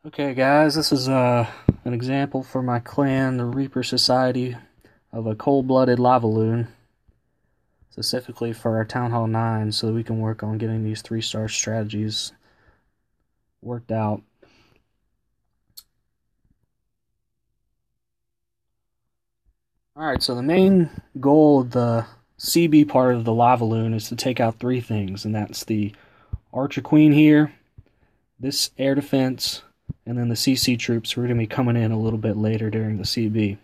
Okay guys, this is an example for my clan, the Reaper Society, of a cold-blooded Lavaloon, specifically for our Town Hall 9, so that we can work on getting these 3-star strategies worked out. Alright, so the main goal of the CB part of the Lavaloon is to take out 3 things, and that's the Archer Queen here, this air defense, and then the CC troops who are going to be coming in a little bit later during the CB.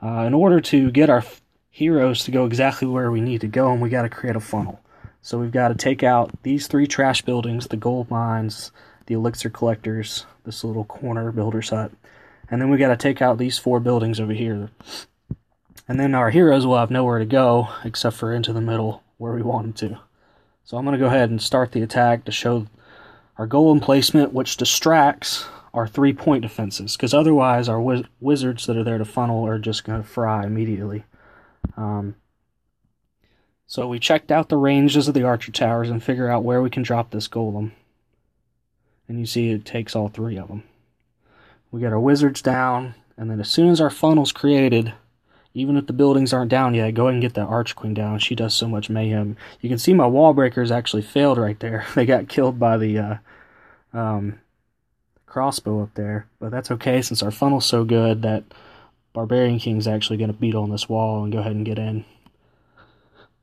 In order to get our heroes to go exactly where we need to go, we got to create a funnel. So we've got to take out these 3 trash buildings, the gold mines, the elixir collectors, this little corner builder's hut, and then we got to take out these 4 buildings over here. And then our heroes will have nowhere to go except for into the middle where we want them to. So I'm going to go ahead and start the attack to show our golem placement, which distracts our 3-point defenses, because otherwise our wizards that are there to funnel are just going to fry immediately. So we checked out the ranges of the archer towers and figure out where we can drop this golem. And you see it takes all 3 of them. We get our wizards down, and then as soon as our funnel's created, even if the buildings aren't down yet, go ahead and get that Arch Queen down. She does so much mayhem. You can see my wall breakers actually failed right there. They got killed by the crossbow up there. But that's okay, since our funnel's so good that Barbarian King's actually going to beat on this wall and go ahead and get in.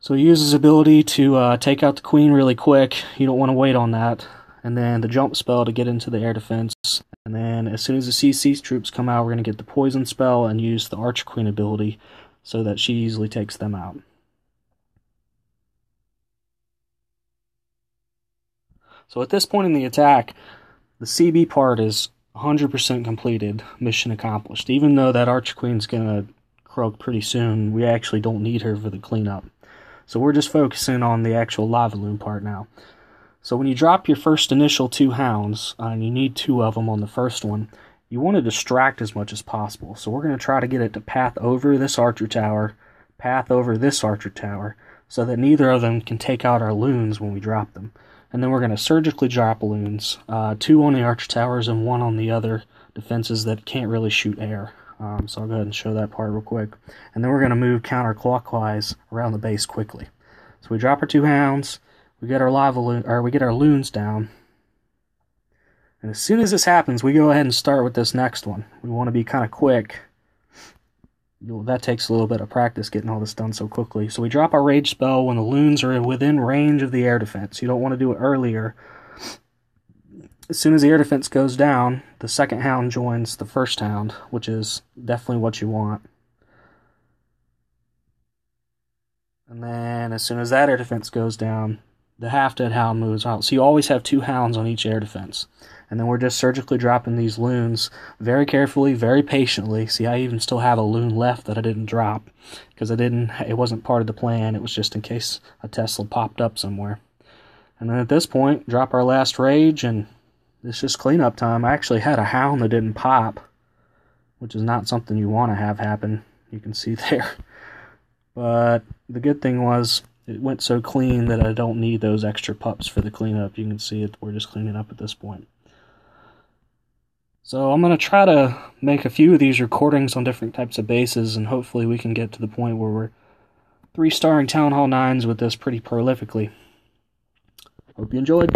So he uses his ability to take out the Queen really quick. You don't want to wait on that. And then the jump spell to get into the air defense. And then as soon as the CC troops come out, we're going to get the poison spell and use the Archer Queen ability so that she easily takes them out. So at this point in the attack, the CB part is 100% completed, mission accomplished. Even though that Archer Queen's going to croak pretty soon, we actually don't need her for the cleanup. So we're just focusing on the actual Lavaloon part now. So when you drop your first initial 2 hounds, and you need 2 of them on the first one, you want to distract as much as possible. So we're going to try to get it to path over this archer tower, path over this archer tower, so that neither of them can take out our loons when we drop them. And then we're going to surgically drop loons, 2 on the archer towers and 1 on the other defenses that can't really shoot air. So I'll go ahead and show that part real quick. And then we're going to move counterclockwise around the base quickly. So we drop our 2 hounds. We get our loons down, and as soon as this happens, we go ahead and start with this next one. We want to be kind of quick. That takes a little bit of practice getting all this done so quickly. So we drop our rage spell when the loons are within range of the air defense. You don't want to do it earlier. As soon as the air defense goes down, the second hound joins the first hound, which is definitely what you want. And then as soon as that air defense goes down, the half-dead hound moves out. So you always have 2 hounds on each air defense. And then we're just surgically dropping these loons very carefully, very patiently. See, I even still have a loon left that I didn't drop, because it wasn't part of the plan. It was just in case a Tesla popped up somewhere. And then at this point, drop our last rage, and it's just cleanup time. I actually had a hound that didn't pop, which is not something you want to have happen. You can see there. But the good thing was, it went so clean that I don't need those extra pups for the cleanup. You can see it, we're just cleaning up at this point. So I'm going to try to make a few of these recordings on different types of bases, and hopefully we can get to the point where we're 3-starring Town Hall 9s with this pretty prolifically. Hope you enjoyed.